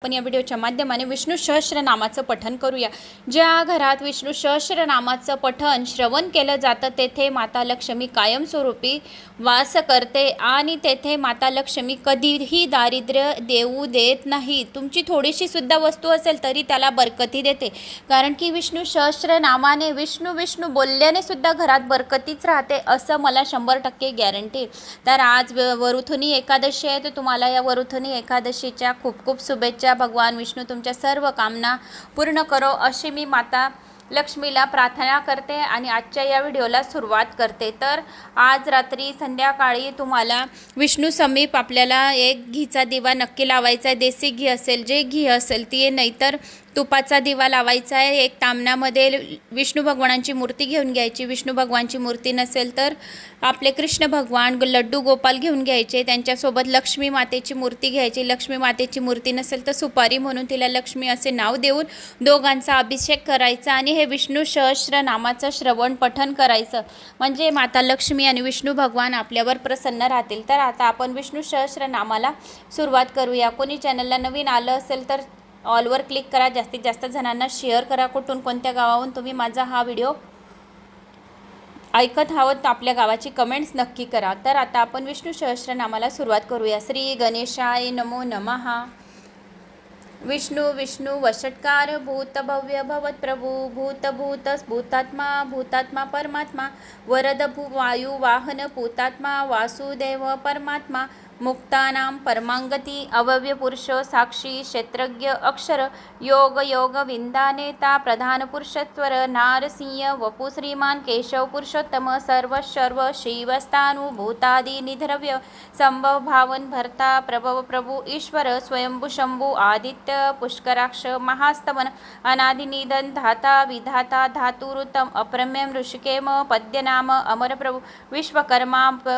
आपण या व्हिडिओच्या माध्यमाने विष्णू सहस्त्रनामाचं पठण करूया। ज्या घरात विष्णू सहस्त्रनामाचं पठण श्रवण केलं जातं तेथे माता लक्ष्मी कायमस्वरूपी वास करते आणि तेथे माता लक्ष्मी कधीही दारिद्र्य देऊ देत नाही। तुमची थोडीशी सुद्धा वस्तू असेल तरी त्याला बरकती देते, कारण की विष्णू सहस्त्रनामाने विष्णू विष्णू बोलल्याने सुद्धा घरात बरकतीच राहते, असं मला 100% गॅरंटी। तर आज वरुथुनी एकादशी आहे, तर तुम्हाला या वरुथुनी एकादशीच्या खूप खूप शुभेच्छा। भगवान विष्णू तुमच्या सर्व कामना पूर्ण करो अशी मी माता लक्ष्मीला प्रार्थना करते आणि आजच्या या व्हिडिओला सुरुवात करते। तर आज रात्री संध्याकाळी तुम्हाला विष्णू समीप आपल्याला एक घीचा दिवा नक्की लावायचा आहे। देसी घी असेल, जे घी असेल ती, नाहीतर तुपाचा दिवा लावायचा आहे। एक तामणामध्ये विष्णू भगवानांची मूर्ती घेऊन घ्यायची। विष्णू भगवानची मूर्ती नसेल तर आपले कृष्ण भगवान लड्डू गोपाल घेऊन घ्यायचे, त्यांच्यासोबत लक्ष्मी मातेची मूर्ती घ्यायची। लक्ष्मी मातेची मूर्ती नसेल तर सुपारी म्हणून तिला लक्ष्मी असे नाव देऊन दोघांचा अभिषेक करायचा आणि हे विष्णू सहस्त्रनामाचं श्रवण पठण करायचं, म्हणजे माता लक्ष्मी आणि विष्णू भगवान आपल्यावर प्रसन्न राहतील। तर आता आपण विष्णू सहस्त्रनामाला सुरुवात करूया। कोणी चॅनलला नवीन आलं असेल तर ऑलवर क्लिक करा, जास्तीत जास्त जणांना शेअर करा। कुठून कोणत्या गावाहून तुम्ही माझा हा व्हिडिओ ऐकत आहात आपल्या गावाची कमेंट्स नक्की करा। तर आता आपण विष्णू सहस्त्रनामाला सुरुवात करूया। श्री गणेशाय नमो नमः। विष्णु विष्णु वषट्कार भूत भव्य भवत प्रभु भूत भूत भूतात्मा भूतात्मा परमात्मा वरद भू वायु वाहन भूतात्मा वासुदेव परमात्मा मुक्तानां परमांगती अव्यय पुरुष साक्षी क्षेत्रज्ञ अक्षर योग योग विंदानेता प्रधान पुरुषत्वर नारसिंह वपु श्रीमान केशव पुरुषोत्तम सर्व सर्व शिवस्थानु भूतादि निधरव्य संभव भावन भर्ता प्रभव प्रभु ईश्वर स्वयंभू शंभू आदित्य पुष्कराक्ष महास्तवन अनादिनिधन धाता विधाता धातुरुतम अप्रमेय ऋषिकेम पद्यनाम अमर प्रभु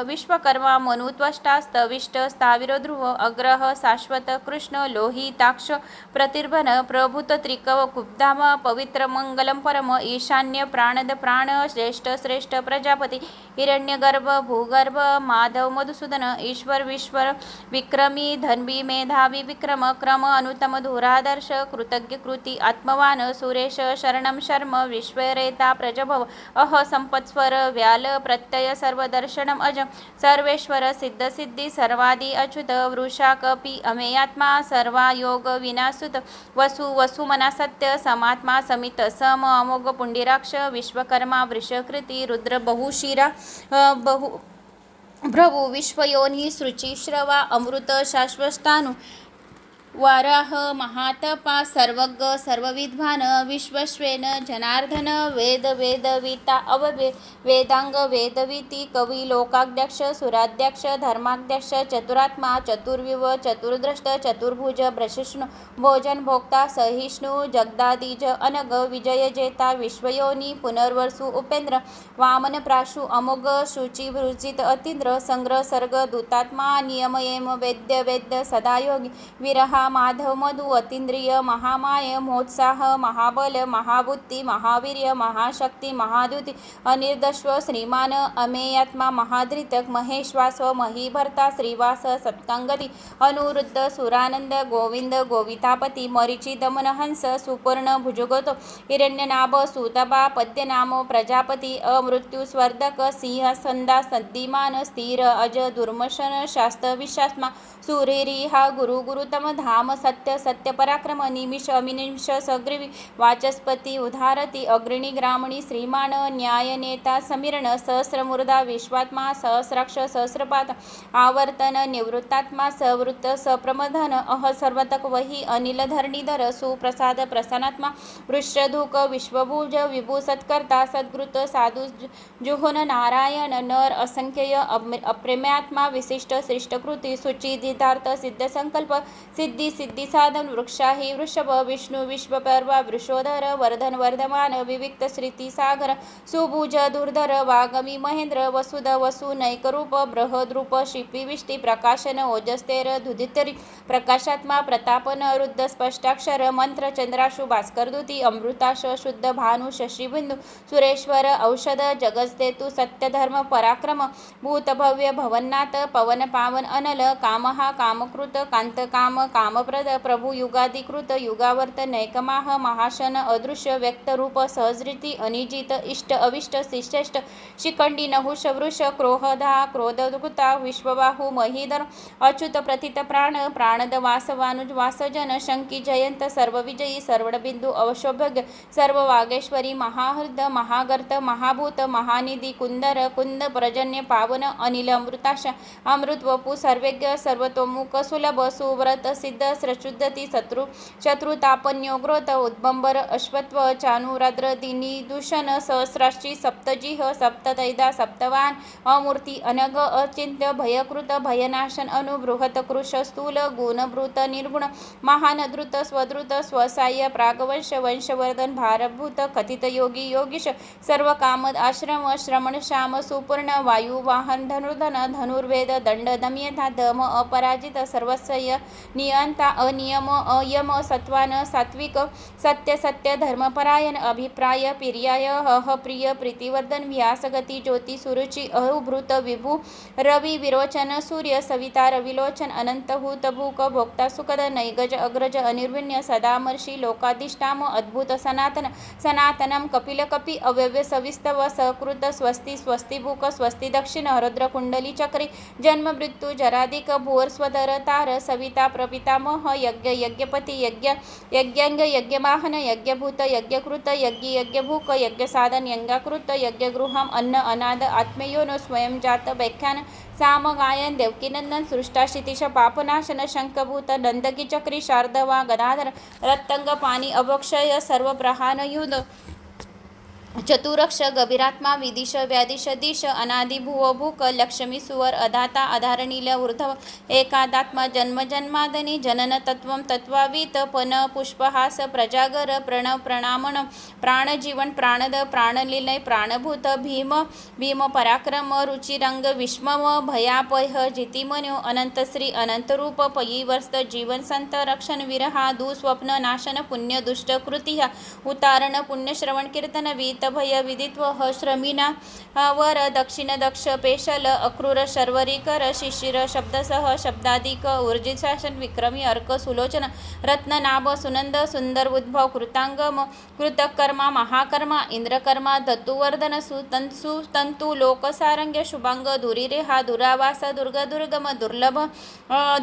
विश्वकर्मा मनुत्वष्टा स्तविष्ट स्थाविरो ध्रुव अग्रह शाश्वत कृष्ण लोहिताक्ष प्रतिर्भन प्रभुत त्रिकव कुब्धाम पवित्र मंगलम परम ईशान्य प्राणद प्राण श्रेष्ठ श्रेष्ठ प्रजापति हिरण्यगर्भ भूगर्भ माधव मधुसूदन ईश्वर विश्वर विक्रमी धन्वी मेधावी विक्रम क्रम अनुतम धुरादर्श कृतज्ञ कृति आत्मवान सुरेश शरणम शर्म विश्वरेता प्रजभव अह संपत्स्वर व्याल प्रत्यय सर्वदर्शनम अज सर्वेश्वर सिद्ध सिद्धि सर्वादि अच्युत वृषा कपि अमेयात्मा सर्वा योग विनासुत वसु वसुमना सत्य समात्मा समित सम अमोघ पुंडिराक्ष विश्वकर्मा वृषकृति रुद्र बहुशिरा बहु प्रभु विश्वयोनि सृचि श्रवा अमृत शाश्वतानु वाराह महातपा सर्वज्ञ सर्वविद्वान विश्वश्वेन जनार्दन वेद वेदविता अववे वेदांग वेदविति कवि लोकाध्यक्ष सुराध्यक्ष धर्माध्यक्ष चतुरात्मा चतुर्विव चतुर्द्रष्ट चतुर्भुज प्रशिष्णु भोजन भोक्ता सहिष्णु जगदादिज अनग विजय जेता विश्वयोनि पुनर्वसु उपेंद्र वामन प्राशु अमोघ शुचि वृजित अतींद्र संग्रह सर्ग दूतात्मा नियमयेम वेद्य वेद्य सदायोगी विरहा माधव मधु अतींद्रिय महामाय मोत्साह महाबल महाबुद्धि महावीर्य महाशक्ति महाद्युति अनिर्दश्व श्रीमान अमेयात्मा महाधृतक महेश्वास्व महीभर्ता श्रीवास सत्कांगति अनुरुद्ध सुरानंद गोविंद गोवितापति मरीचि दमन हंस सुपर्ण भुजगतो हिरण्यनाभ सुतबा पद्यनामो प्रजापति अमृत्यु स्वर्धक सिंह संदा सद्दिमान स्थिर अज दुर्मशन शास्त्र विशास्मा सुरेरी हा गुरु गुरुतम धाम सत्य सत्य पराक्रम निमिष अमिनिमिष सग्रीवी वाचस्पति उदारती अग्रणी ग्रामणी श्रीमान न्याय नेता समीरण सहस्रमूर्धा विश्वात्मा सहस्राक्ष सहस्रपात आवर्तन निवृत्तात्मा सवृत्त सप्रमधन अह सर्वतक वही अनिल धरणीधर सुप्रसाद प्रसन्नात्मा वृषधुक विश्वभुज विभू सत्कर्ता सद्गृत साधु जुहोन नारायण नर असंख्य अप्रेम्यात्मा विशिष्ट श्रेष्ठकृती सुचिदितार्थ सिद्ध संकल्प सिद्धि सिद्धि साधन वृक्षाही वृषभ विष्णु विश्वपर्वा वृषोधर वर्धन वर्धमान विविक्त श्रीति सागर सुभुज दुर्धर वागमी महेंद्र वसुध वसु नैकरूप बृहद्रूप शिपी विष्टी प्रकाशन ओजस्तेर धुदितरी प्रकाशात्मा प्रतापन रुद्ध स्पष्टाक्षर मंत्र चंद्राशु भास्करदूती अमृताश शुद्ध भानु शशिबिंदू सुरेश्वर औषध जगस्तेतु सत्यधर्म पराक्रम भूतभव्य भवन्नाथ पवन पावन अनल कामहा कामकृत कांत काम काम कामप्रद प्रभु युगाधिकृत युगावर्त नैकमाह महाशन अदृश्य व्यक्तरूप सहजरीती अनिजित इष्ट अविष्ट शिष्टेष्ट शिखंडी नहुष वृष क्रोहदा क्रोधकृता विश्वबाहू महीधर अच्युत प्रथित प्राण प्राणद वासवानुज वासजन शंकी जयंत सर्वविजयी सर्वणबिंदू अवशोभग सर्व वागेश्वरी महाहृद महागर्त महाभूत महानिधी कुंदर कुंद पर्जन्य पावन अनिल अमृताश अमृत वपू सर्वेज्ञ सर्वतोमुख सुलभ सुव्रत सिद्ध सृशुद्धती शत्रुतापन्योग्रोत उद्बंबर अश्वत्व चानुराद्र दिनी दूषण सहस्राशी सप्तजिह सप्ततैदा सप्तवान अमूर्ती अनग अचिंत्य भयकृत भयनाशन अनुबृहत कृश स्थूल गुणभृत निर्गुण महान द्रुत स्वद्रुत स्वसाय प्रागवंश वंशवर्धन भारभूत कथित योगी योगीश सर्व कामद आश्रम श्रमण श्याम सुपूर्ण वायू वाहन धनुर्धन धनुर्वेद दंड दम्यता दम अपराजित सर्वस्वय नियंता अनियम अयम सत्वान सात्विक सत्य सत्य धर्मपरायण अभिप्राय प्रियाय हह प्रिय प्रीतिवर्धन व्यासगती ज्योती सुरुचि अहुभृत विभू रवि विरोचन सूर्य सविता रविलोचन अनंत हूत भूक भोक्ता सुखद नैगज अग्रज अनिर्विण्य सदामर्षी लोकाधिष्ठाम अद्भुत सनातन सनातनम कपिल कपि अव्यव्य सविस्तव सकृत स्वस्ति स्वस्ति भूक स्वस्ति दक्षिण रुद्र कुंडली चक्री जन्म मृत्यू जरादिक भूर स्वदर तार सविता प्रपितामह यज्ञ यज्ञपति यज्ञ यज्ञांग यज्ञवाहन यज्ञभूत यज्ञकृत यज्ञ यज्ञभूक यज्ञसाधन यज्ञाकृत यज्ञगृहम अन्न अनाद आत्मयोनो स्वयं जात व्याख्यान साम गायन देवकीनंदन सृष्टा क्षितिश पापनाशन शंखभूत नंदकी चक्री शारदवा गदाधर रत्तंग पाणी अभक्षय सर्व प्रहान युध चतुरक्ष गभीरात्मा विदिश व्यादिश दिश अनादि भुव भूक लक्ष्मी सुवर अधाता अधारणील ऊर्ध्व एकादात्मा जन्म जन्मादनी जनन तत्वं तत्वावीत पन पुष्पहास प्रजागर प्रणव प्रणामन प्राणजीवन प्राणद प्राणलीलय प्राणभूत भीम भीम पराक्रम रुचिरंग विष्मव भयापह जितिमन्यु अनंतश्री अनंतरूप पयीवर्स्त जीवन संत रक्षण विरहा दुस्वप्न नाशन पुण्य दुष्ट कृतिहा उतारण पुण्यश्रवण कीर्तन वीत भय विदित्व श्रमिना वर दक्षिण दक्ष पेशल अक्रूर शर्वरीकर शिशिर शब्दसह शब्दाधिक ऊर्जित शासन विक्रमी अर्क सुलोचन रत्ननाभ सुनंद सुंदर उद्भव कृतांगम कृतकर्मा महाकर्मा इंद्रकर्मा दत्तुवर्धन सुतंतु लोकसारंग्य शुभांग धुरीरेहा दुरावास दुर्ग दुर्गम दुर्लभ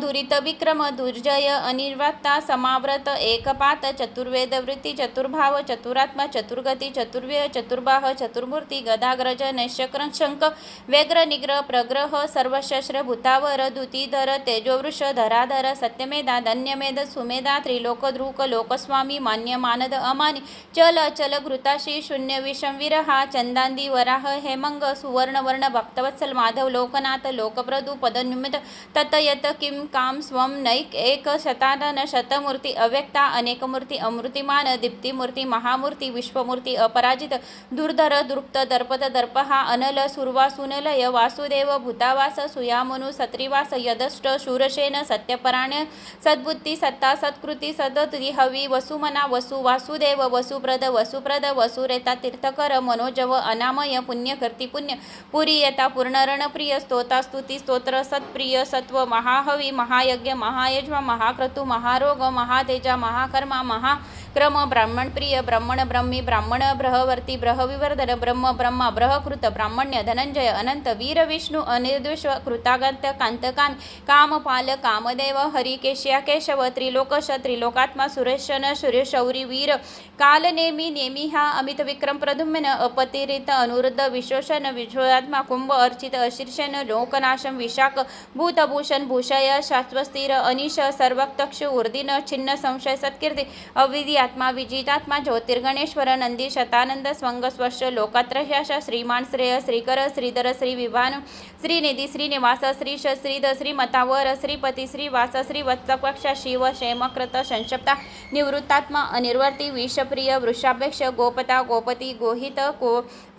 धुरित विक्रम दुर्जय अनिर्वाता समाव्रत एकपात चतुर्वेद वृत्ती चतुर्भाव चतुरात्मा चतुर्गती चतुर्व्य चतुर्बाह चतुर्मूर्ती गदाग्रज नैशक्र शंक व्यग्र निग्रह प्रग्रह सर्वशस्त्र भूतावर दुतीधर तेजोवृष धराधर सत्यमेधा धन्यमेध सुमेधा त्रिलोकद्रुक लोकस्वामी मान्य मानद अमानी चल अचल घृताशी शून्य विषम विरहा चंदांदी वराह हेमंग सुवर्णवर्ण भक्तवत्सल माधव लोकनाथ लोकप्रदू पदनिमित ततयत किम काम स्वम नैक एक शतानन शतमूर्ती अव्यक्ता अनेकमूर्ती अमृतिमान दीप्तिमूर्ती महामूर्ती विश्वमूर्ती अपराजित दुर्धर दुर्प्त दर्पत दर्पहा अनल सुरवासुनलय वासुदेव भूतावास सुयामनु सत्रिवास यदष्ट शूरसेन सत्यपराण्य सद्बुद्धी सत्ता सत्कृती सदती हवी वसुमना वसु वासुदेव वसुप्रद वसुरेता तीर्थकर मनोजव अनामय पुण्यकर्ती पुण्य पुरी यता पूर्णरणप्रिय स्तोता स्तुती स्तोत्र सत्प्रिय सत्व महाहवी महायज्ञ महायज्वा महाक्रतु महारोग महातेजा महाकर्मा महाक्रम ब्राह्मण प्रिय ब्राह्मण ब्रह्मी ब्राह्मण ब्रहवर्ती ब्रहविवर्धन ब्रह्म ब्रह्मा ब्रहकृत ब्राह्मण्य धनंजय अनंत वीर विष्णु अनिर्द्वेष कृतागंत कांतकान कामपाल कामदेव हरिकेश्या केशव त्रिलोकश त्रिलोकात्मा सुरेशन सूर्यशौरी वीर काल नेमी नेमी हा अमित विक्रम प्रद्युम्न अपतिरित अनुरुद्ध विशोषण विश्वात्मा कुंभ अर्चित अशीर्षण लोकनाशम विशाख भूतभूषण भूषय शाश्वस्थिर अनिश सर्वक्तक्ष ऊर्दिन छिन्न संशय सत्कीर्ती अविधी आत्मा विजितात्मा ज्योतिर्गणेश्वर नंदी शतानंद स्वंग स्वश लोकात्रशाश श्रीमान श्रेय श्रीकर श्रीधर श्री विभान श्रीनिधी श्रीनिवास श्रीश श्रीध श्रीमतावर श्रीपती श्रीवास श्रीवत्सपक्ष शिव क्षेमकृत संशप्ता निवृत्तात्मा अनिर्वर्ती विषप्रिय वृषापेक्ष गोपता गोपती गोहित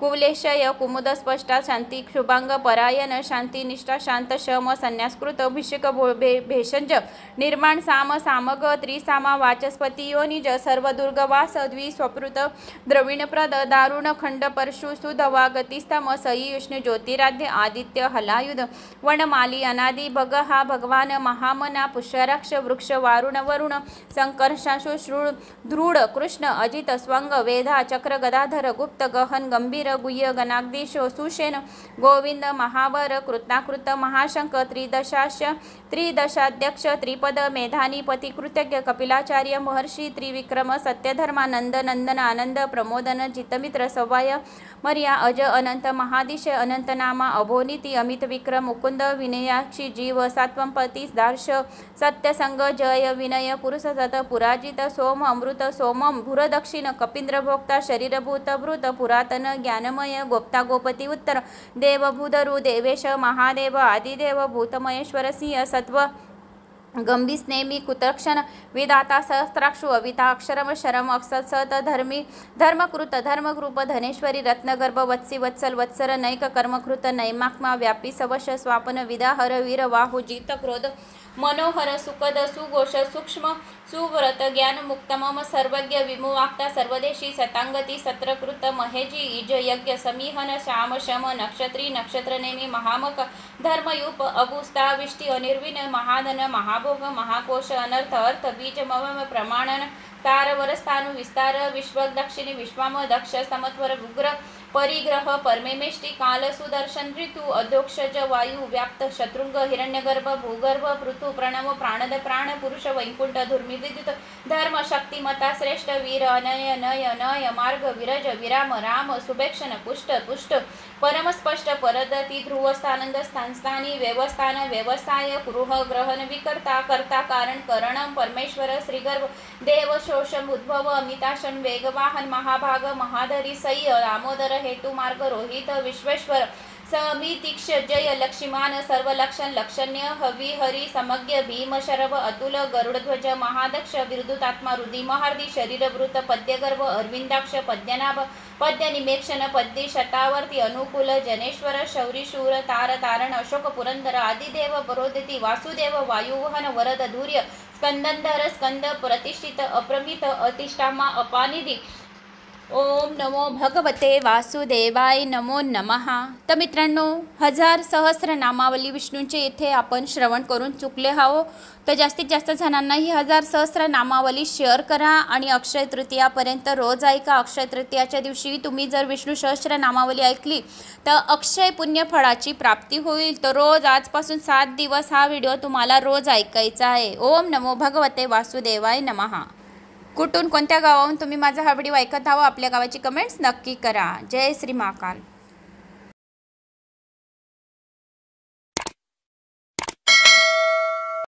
कुवलेशय कुमुद स्पष्टा शांती शुभांग परायण शांती निष्ठा शांत शम संन्यासकृत अभिषेक भेषज निर्माण साम सामग त्रिसामा वाचस्पती योनिज सर्वदुर्गवास द्विस्वपृत द्रविणप्रद दारुण खंड परशु सुधवा गतिस्तम सई विष्णु ज्योतिराध्य आदित्य हलायुध वनमाली अनादि भग हा भगवान महामना पुष्यराक्ष वृक्ष वारुण वरुण संकर्षाशु श्रुड ध्रुड कृष्ण अजित स्वंग वेधा चक्र गदाधर गुप्त गहन गंभीर गुह्य गणाग्दिश सुषेण गोविंद महावर कृत्नाकृत महाशंक त्रिदशाध्यक्ष त्रिपद मेधानी पति कृतज्ञ कपिलाचार्य महर्षी त्रिविक्रम सत्यधर्मानंद नंदन आनंद प्रमोदन जितमित्र सवाय मर्या अज अनंत महादिशय अनंत नामा अभोनिती अमित विक्रम मुकुंद विनयाक्षी जीव सात्वंपती दार्श सत्यसंग जय विनय पुरुष सत पुराजित सोम अमृत सोमम भूरदक्षिण कपिंद्र भोक्ता शरीरभूत भृत पुरातन ज्ञानमय गोप्ता गोपती उत्तर देवभूधरु देवेश महादेव आदिदेव भूतमहेश्वर सिंह सत्व गंभीस्नेमी कुतक्षण विधाता सहस्राक्षु अविता अक्षरम शरम अक्षसत धर्मी धर्मकृत धर्मकृप धनेश्वरी रत्नगर्भ वत्सी वत्सल वत्सर नैक कर्मकृत नैमाक्मा व्यापी सवश स्वापन विदाहर वीर वाहु जित क्रोध मनोहर सुखद सुघोष सूक्ष्म सुव्रत ज्ञान मुक्तमम सर्वज्ञ विमुवाक्ता सर्वदेशी सतांगती सत्रकृत महेजी इज यज्ञ समीहन श्याम शम नक्षत्री नक्षत्रनेमी महामक धर्मयूप अगुस्ता विष्टी अनिर्विन महाधन महाभोग महाकोश अनर्थ अर्थ बीज मवम प्रमाणन तारवरस्थानु विस्तार विश्व दक्षिणी विश्वाम दक्ष समत्वर उग्र परिग्रह परमेमेष्टि काल सुदर्शन ऋतु अधोक्षज वायु व्याप्त शत्रुंग हिरण्यगर्भ भूगर्भ पृथु प्रणव प्राणद प्राण पुरुष वैकुंठ धुर्मि विद्युत धर्म शक्तिमता श्रेष्ठ वीर अनय नय नय मार्ग विरज विराम राम सुभेक्षण पुष्ट पुष्ट परमस्पष्ट परदती ध्रुवस्थानंद स्थानस्थानी व्यवस्थान व्यवसाय गृह ग्रहण विकर्ता कर्ता कारण करणम परमेश्वर श्रीगर्भ देव शोषम उद्भव अमिताशन वेगवाहन महाभाग महाधरी सह्य दामोदर हेतु मार्ग रोहित विश्वेश्वर समितिक्ष जय लक्ष्मीमान सर्वलक्षण लक्षण्य हवी हरी समज्ञ भीम शरभ अतुल गरुडध्वज महादक्ष विरुदुतात्मा रुदी महार्दी शरीरभृत पद्यगर्भ अरविंदाक्ष पद्यनाभ पद्य निमेक्षण पद्य शतावर्ती अनुकूल जनेश्वर शौरी शूर तार तारण अशोक पुरंदर आदिदेव बरोदिती वासुदेव वायुवहन वरद धूर्य स्कंदंधर स्कंद प्रतिष्ठित अप्रमित अतिष्ठामा अपानिधी ओम नमो भगवते वासुदेवाय नमो नमः। तर मित्रांनो, 1000 सहस्र नामावली विष्णूंचे इथे आपण श्रवण करून चुकले आहो. तर जास्तीत जास्त जणांना ही 1000 सहस्र नामावली शेअर करा आणि अक्षय तृतीयापर्यंत रोज ऐका. अक्षय तृतीयाच्या दिवशी तुम्ही जर विष्णू सहस्र नामावली ऐकली तर अक्षय पुण्यफळाची प्राप्ती होईल. तर रोज आजपासून 7 दिवस हा व्हिडिओ तुम्हाला रोज ऐकायचा आहे. ओम नमो भगवते वासुदेवाय नमः. कुठून कोणत्या गावाहून तुम्ही माझा हा व्हिडिओ ऐकत आहो आपल्या गावाची कमेंट्स नक्की करा. जय श्री महाकाल.